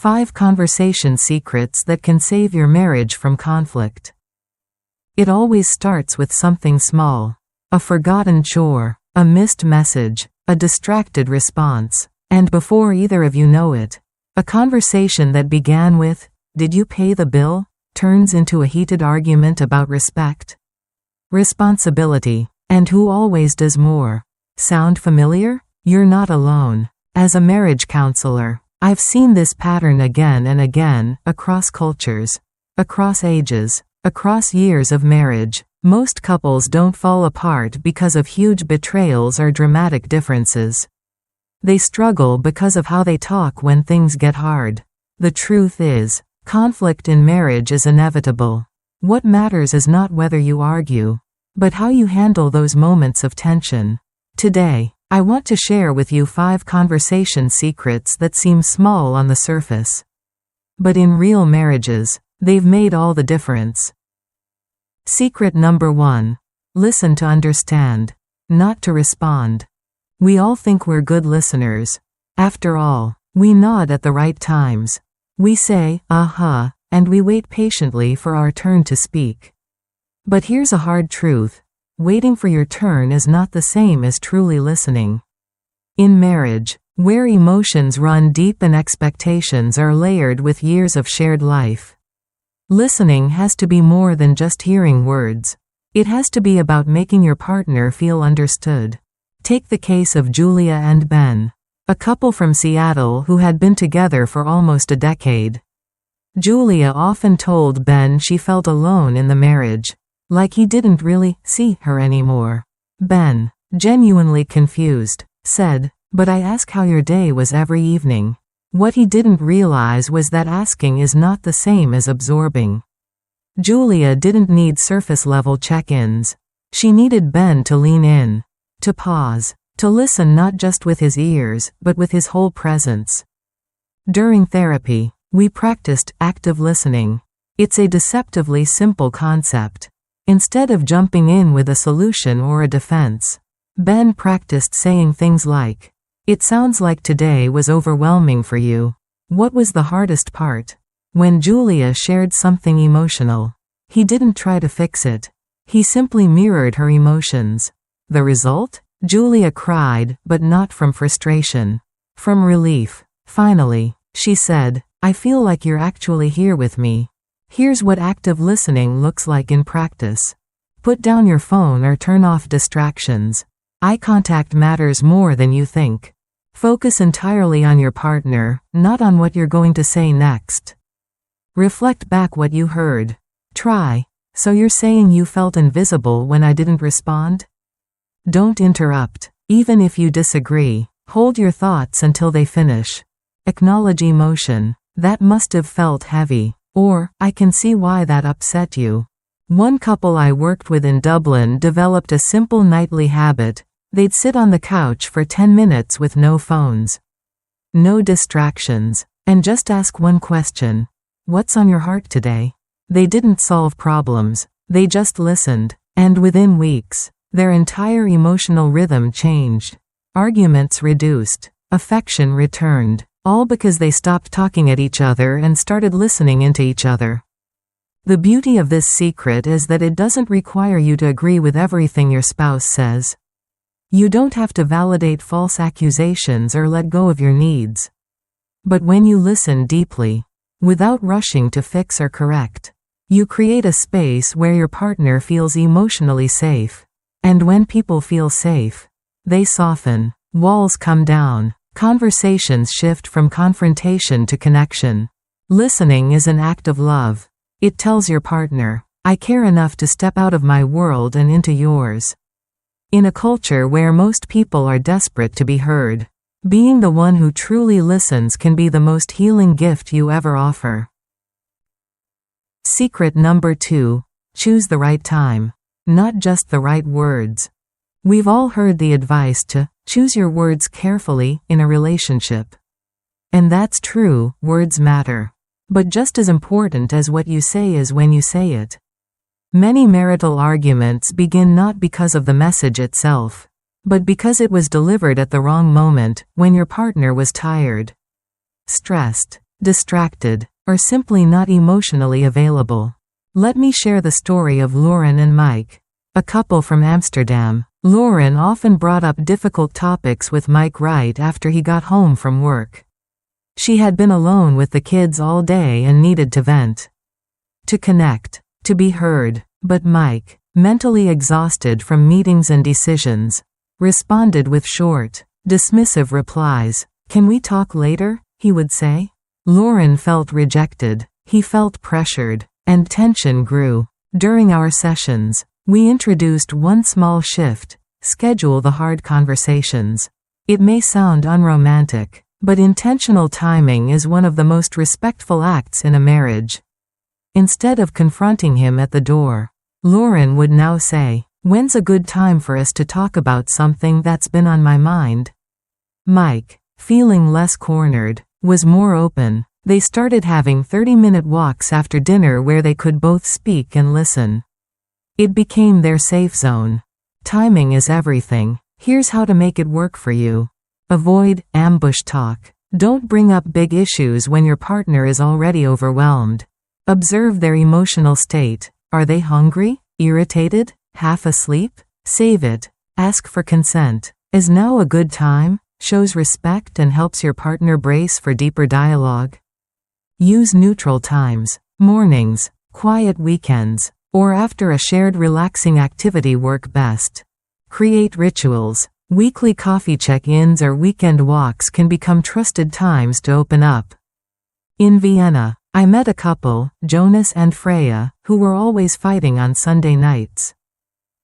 5 conversation secrets that can save your marriage from conflict. It always starts with something small. A forgotten chore, a missed message, a distracted response. And before either of you know it, a conversation that began with, "Did you pay the bill?" turns into a heated argument about respect, responsibility, and who always does more. Sound familiar? You're not alone. As a marriage counselor, I've seen this pattern again and again, across cultures, across ages, across years of marriage. Most couples don't fall apart because of huge betrayals or dramatic differences. They struggle because of how they talk when things get hard. The truth is, conflict in marriage is inevitable. What matters is not whether you argue, but how you handle those moments of tension. Today, I want to share with you 5 conversation secrets that seem small on the surface. But in real marriages, they've made all the difference. Secret number 1. Listen to understand, not to respond. We all think we're good listeners. After all, we nod at the right times. We say, "Uh-huh," and we wait patiently for our turn to speak. But here's a hard truth. Waiting for your turn is not the same as truly listening. In marriage, where emotions run deep and expectations are layered with years of shared life, listening has to be more than just hearing words. It has to be about making your partner feel understood. Take the case of Julia and Ben, a couple from Seattle who had been together for almost a decade. Julia often told Ben she felt alone in the marriage, like he didn't really see her anymore. Ben, genuinely confused, said, "But I ask how your day was every evening." What he didn't realize was that asking is not the same as absorbing. Julia didn't need surface-level check-ins. She needed Ben to lean in, to pause, to listen not just with his ears, but with his whole presence. During therapy, we practiced active listening. It's a deceptively simple concept. Instead of jumping in with a solution or a defense, Ben practiced saying things like, "It sounds like today was overwhelming for you. What was the hardest part?" When Julia shared something emotional, he didn't try to fix it. He simply mirrored her emotions. The result? Julia cried, but not from frustration. From relief. Finally, she said, "I feel like you're actually here with me." Here's what active listening looks like in practice. Put down your phone or turn off distractions. Eye contact matters more than you think. Focus entirely on your partner, not on what you're going to say next. Reflect back what you heard. Try. "So you're saying you felt invisible when I didn't respond?" Don't interrupt. Even if you disagree, hold your thoughts until they finish. Acknowledge emotion. "That must have felt heavy." Or, "I can see why that upset you." One couple I worked with in Dublin developed a simple nightly habit. They'd sit on the couch for 10 minutes with no phones, no distractions, and just ask one question. "What's on your heart today?" They didn't solve problems. They just listened. And within weeks, their entire emotional rhythm changed. Arguments reduced. Affection returned. All because they stopped talking at each other and started listening into each other. The beauty of this secret is that it doesn't require you to agree with everything your spouse says. You don't have to validate false accusations or let go of your needs. But when you listen deeply, without rushing to fix or correct, you create a space where your partner feels emotionally safe. And when people feel safe, they soften. Walls come down. Conversations shift from confrontation to connection. Listening is an act of love. It tells your partner, "I care enough to step out of my world and into yours." In a culture where most people are desperate to be heard, being the one who truly listens can be the most healing gift you ever offer. Secret number 2. Choose the right time, not just the right words. We've all heard the advice to choose your words carefully in a relationship. And that's true, words matter. But just as important as what you say is when you say it. Many marital arguments begin not because of the message itself, but because it was delivered at the wrong moment, when your partner was tired, stressed, distracted, or simply not emotionally available. Let me share the story of Lauren and Mike, a couple from Amsterdam. Lauren often brought up difficult topics with Mike right after he got home from work. She had been alone with the kids all day and needed to vent, to connect, to be heard. But Mike, mentally exhausted from meetings and decisions, responded with short, dismissive replies. "Can we talk later?" he would say. Lauren felt rejected. He felt pressured, and tension grew. During our sessions, we introduced one small shift: schedule the hard conversations. It may sound unromantic, but intentional timing is one of the most respectful acts in a marriage. Instead of confronting him at the door, Lauren would now say, "When's a good time for us to talk about something that's been on my mind?" Mike, feeling less cornered, was more open. They started having 30-minute walks after dinner where they could both speak and listen. It became their safe zone. Timing is everything. Here's how to make it work for you. Avoid ambush talk. Don't bring up big issues when your partner is already overwhelmed. Observe their emotional state. Are they hungry, irritated, half asleep? Save it. Ask for consent. Is now a good time? Shows respect and helps your partner brace for deeper dialogue. Use neutral times. Mornings, quiet weekends, or after a shared relaxing activity work best. Create rituals. Weekly coffee check-ins or weekend walks can become trusted times to open up. In Vienna, I met a couple, Jonas and Freya, who were always fighting on Sunday nights.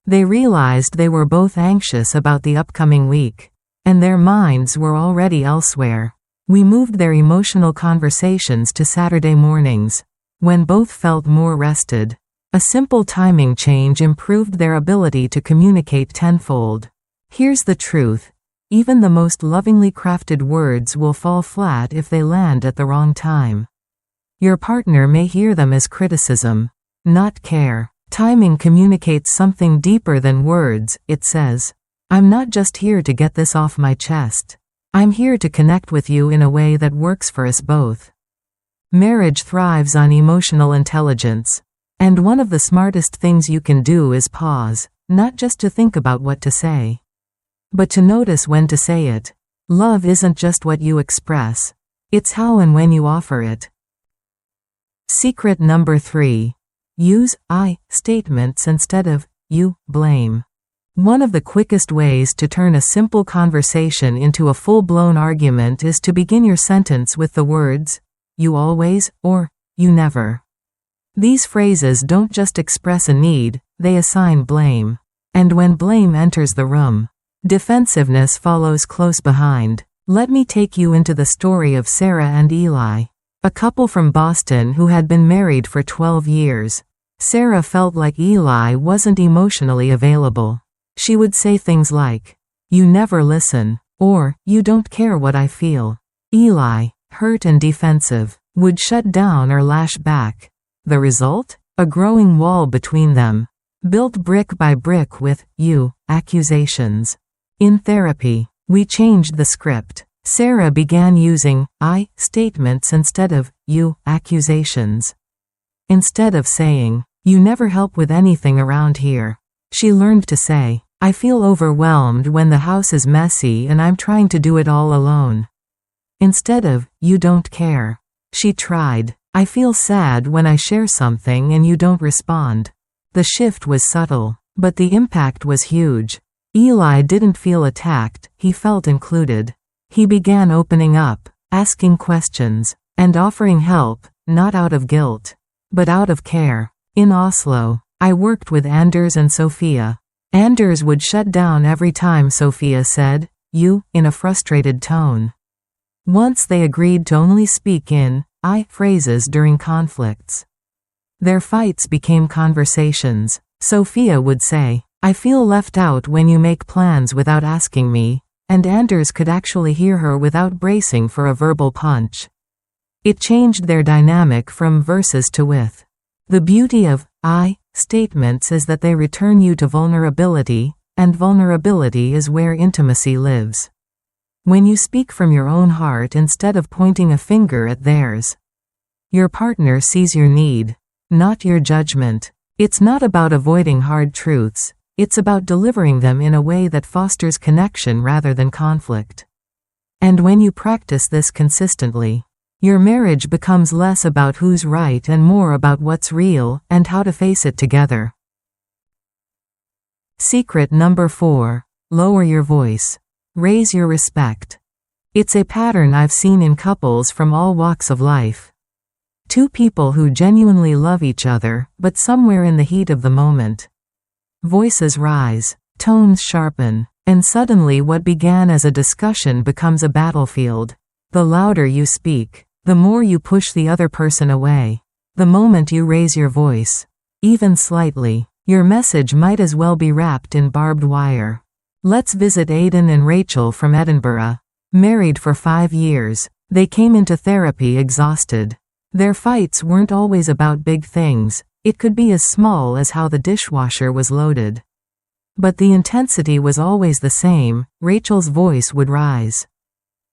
They realized they were both anxious about the upcoming week, and their minds were already elsewhere. We moved their emotional conversations to Saturday mornings, when both felt more rested. A simple timing change improved their ability to communicate tenfold. Here's the truth. Even the most lovingly crafted words will fall flat if they land at the wrong time. Your partner may hear them as criticism, not care. Timing communicates something deeper than words. It says, "I'm not just here to get this off my chest. I'm here to connect with you in a way that works for us both." Marriage thrives on emotional intelligence. And one of the smartest things you can do is pause, not just to think about what to say, but to notice when to say it. Love isn't just what you express. It's how and when you offer it. Secret number 3. Use I statements instead of you blame. One of the quickest ways to turn a simple conversation into a full-blown argument is to begin your sentence with the words, "you always," or "you never." These phrases don't just express a need, they assign blame. And when blame enters the room, defensiveness follows close behind. Let me take you into the story of Sarah and Eli, a couple from Boston who had been married for 12 years. Sarah felt like Eli wasn't emotionally available. She would say things like, "You never listen," or "You don't care what I feel." Eli, hurt and defensive, would shut down or lash back. The result? A growing wall between them, built brick by brick with "you" accusations. In therapy, we changed the script. Sarah began using I statements instead of you accusations. Instead of saying, "You never help with anything around here," she learned to say, "I feel overwhelmed when the house is messy and I'm trying to do it all alone." Instead of "you don't care," she tried, "I feel sad when I share something and you don't respond." The shift was subtle, but the impact was huge. Eli didn't feel attacked, he felt included. He began opening up, asking questions, and offering help, not out of guilt, but out of care. In Oslo, I worked with Anders and Sophia. Anders would shut down every time Sophia said, "you," in a frustrated tone. Once they agreed to only speak in I phrases during conflicts, their fights became conversations. Sophia would say, "I feel left out when you make plans without asking me," and Anders could actually hear her without bracing for a verbal punch. It changed their dynamic from versus to with. The beauty of I statements is that they return you to vulnerability, and vulnerability is where intimacy lives. When you speak from your own heart instead of pointing a finger at theirs. Your partner sees your need, not your judgment. It's not about avoiding hard truths, it's about delivering them in a way that fosters connection rather than conflict. And when you practice this consistently, your marriage becomes less about who's right and more about what's real and how to face it together. Secret number 4. Lower your voice. Raise your respect. It's a pattern I've seen in couples from all walks of life. Two people who genuinely love each other, but somewhere in the heat of the moment, voices rise, tones sharpen, and suddenly what began as a discussion becomes a battlefield. The louder you speak, the more you push the other person away. The moment you raise your voice, even slightly, your message might as well be wrapped in barbed wire. Let's visit Aidan and Rachel from Edinburgh. Married for 5 years, they came into therapy exhausted. Their fights weren't always about big things, it could be as small as how the dishwasher was loaded. But the intensity was always the same. Rachel's voice would rise,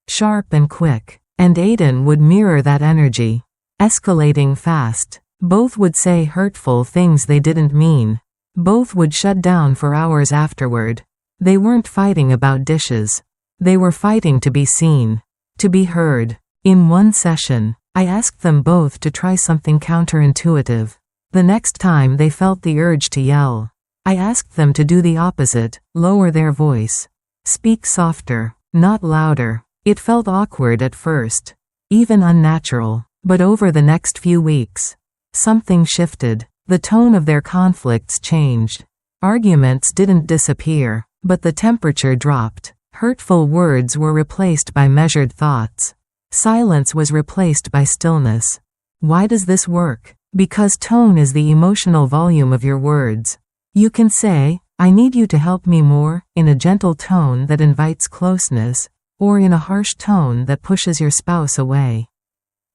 sharp and quick, and Aidan would mirror that energy, escalating fast. Both would say hurtful things they didn't mean. Both would shut down for hours afterward. They weren't fighting about dishes. They were fighting to be seen, to be heard. In one session, I asked them both to try something counterintuitive. The next time they felt the urge to yell, I asked them to do the opposite, lower their voice. Speak softer, not louder. It felt awkward at first, even unnatural, but over the next few weeks, something shifted. The tone of their conflicts changed. Arguments didn't disappear, but the temperature dropped. Hurtful words were replaced by measured thoughts. Silence was replaced by stillness. Why does this work? Because tone is the emotional volume of your words. You can say, "I need you to help me more," in a gentle tone that invites closeness, or in a harsh tone that pushes your spouse away.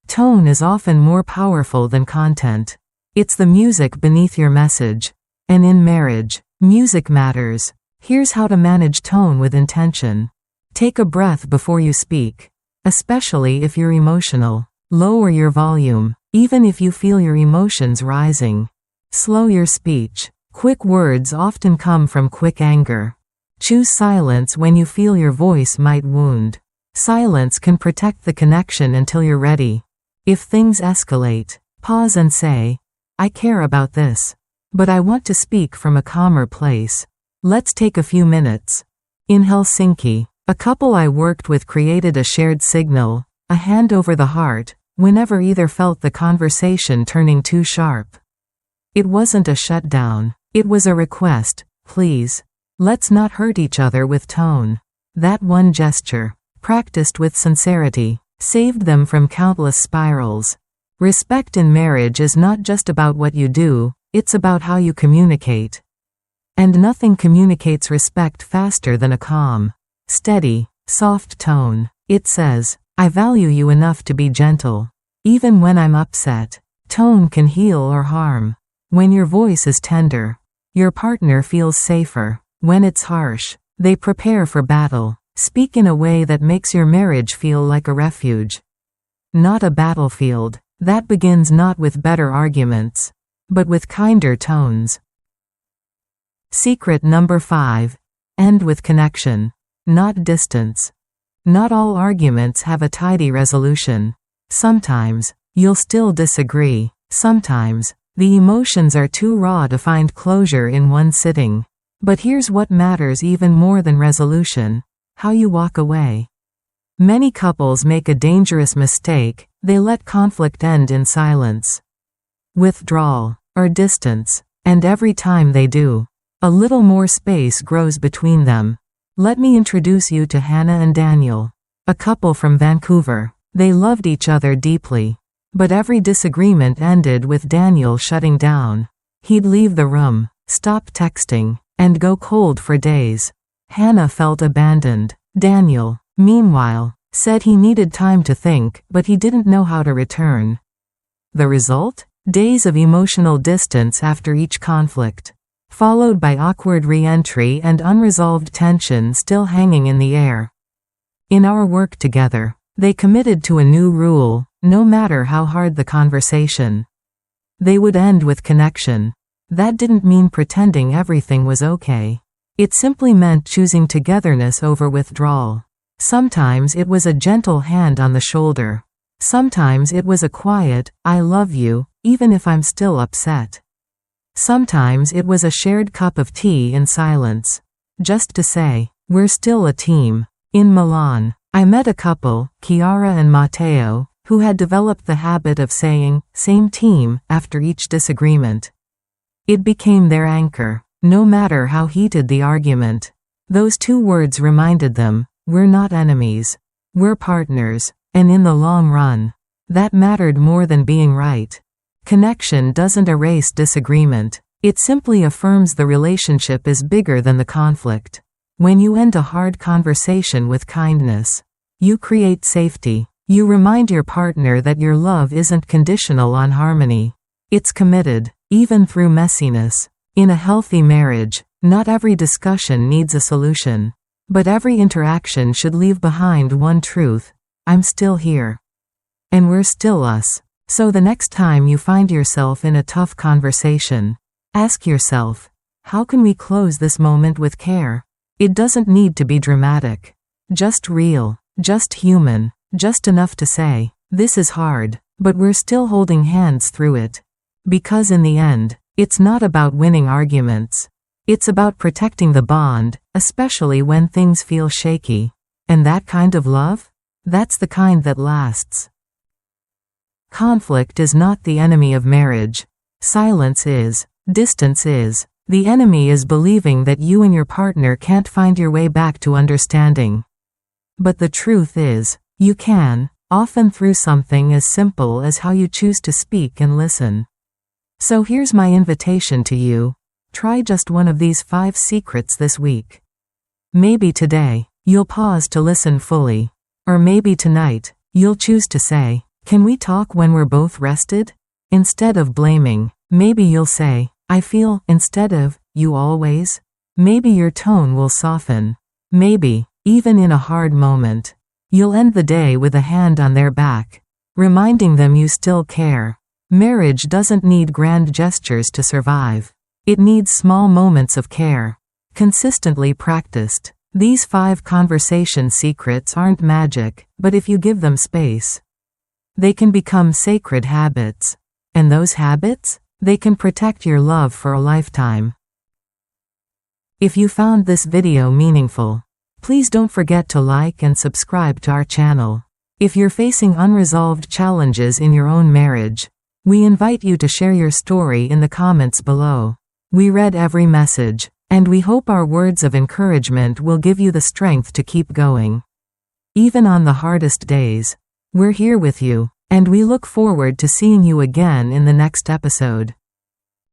Tone is often more powerful than content. It's the music beneath your message. And in marriage, music matters. Here's how to manage tone with intention. Take a breath before you speak. Especially if you're emotional. Lower your volume, even if you feel your emotions rising. Slow your speech. Quick words often come from quick anger. Choose silence when you feel your voice might wound. Silence can protect the connection until you're ready. If things escalate, pause and say, "I care about this, but I want to speak from a calmer place. Let's take a few minutes." In Helsinki, a couple I worked with created a shared signal, a hand over the heart, whenever either felt the conversation turning too sharp. It wasn't a shutdown. It was a request, "Please, let's not hurt each other with tone." That one gesture, practiced with sincerity, saved them from countless spirals. Respect in marriage is not just about what you do, it's about how you communicate. And nothing communicates respect faster than a calm, steady, soft tone. It says, "I value you enough to be gentle, even when I'm upset." Tone can heal or harm. When your voice is tender, your partner feels safer. When it's harsh, they prepare for battle. Speak in a way that makes your marriage feel like a refuge, not a battlefield. That begins not with better arguments, but with kinder tones. Secret number 5. End with connection, not distance. Not all arguments have a tidy resolution. Sometimes, you'll still disagree. Sometimes, the emotions are too raw to find closure in one sitting. But here's what matters even more than resolution: how you walk away. Many couples make a dangerous mistake. They let conflict end in silence, withdrawal, or distance. And every time they do, a little more space grows between them. Let me introduce you to Hannah and Daniel, a couple from Vancouver. They loved each other deeply, but every disagreement ended with Daniel shutting down. He'd leave the room, stop texting, and go cold for days. Hannah felt abandoned. Daniel, meanwhile, said he needed time to think, but he didn't know how to return. The result? Days of emotional distance after each conflict, followed by awkward re-entry and unresolved tension still hanging in the air. In our work together, they committed to a new rule, no matter how hard the conversation. They would end with connection. That didn't mean pretending everything was okay. It simply meant choosing togetherness over withdrawal. Sometimes it was a gentle hand on the shoulder. Sometimes it was a quiet, "I love you, even if I'm still upset." Sometimes it was a shared cup of tea in silence. Just to say, "We're still a team." In Milan, I met a couple, Chiara and Matteo, who had developed the habit of saying, "Same team," after each disagreement. It became their anchor, no matter how heated the argument. Those two words reminded them, we're not enemies. We're partners, and in the long run, that mattered more than being right. Connection doesn't erase disagreement. It simply affirms the relationship is bigger than the conflict. When you end a hard conversation with kindness, you create safety. You remind your partner that your love isn't conditional on harmony. It's committed, even through messiness. In a healthy marriage, not every discussion needs a solution. But every interaction should leave behind one truth: I'm still here. And we're still us. So the next time you find yourself in a tough conversation, ask yourself, how can we close this moment with care? It doesn't need to be dramatic. Just real, just human, just enough to say, this is hard, but we're still holding hands through it. Because in the end, it's not about winning arguments. It's about protecting the bond, especially when things feel shaky. And that kind of love? That's the kind that lasts. Conflict is not the enemy of marriage. Silence is. Distance is. The enemy is believing that you and your partner can't find your way back to understanding. But the truth is, you can, often through something as simple as how you choose to speak and listen. So here's my invitation to you. Try just one of these 5 secrets this week. Maybe today, you'll pause to listen fully. Or maybe tonight, you'll choose to say, "Can we talk when we're both rested?" Instead of blaming, maybe you'll say, "I feel," instead of, "You always." Maybe your tone will soften. Maybe, even in a hard moment, you'll end the day with a hand on their back, reminding them you still care. Marriage doesn't need grand gestures to survive. It needs small moments of care, consistently practiced. These 5 conversation secrets aren't magic, but if you give them space, they can become sacred habits. And those habits? They can protect your love for a lifetime. If you found this video meaningful, please don't forget to like and subscribe to our channel. If you're facing unresolved challenges in your own marriage, we invite you to share your story in the comments below. We read every message, and we hope our words of encouragement will give you the strength to keep going. Even on the hardest days, we're here with you, and we look forward to seeing you again in the next episode.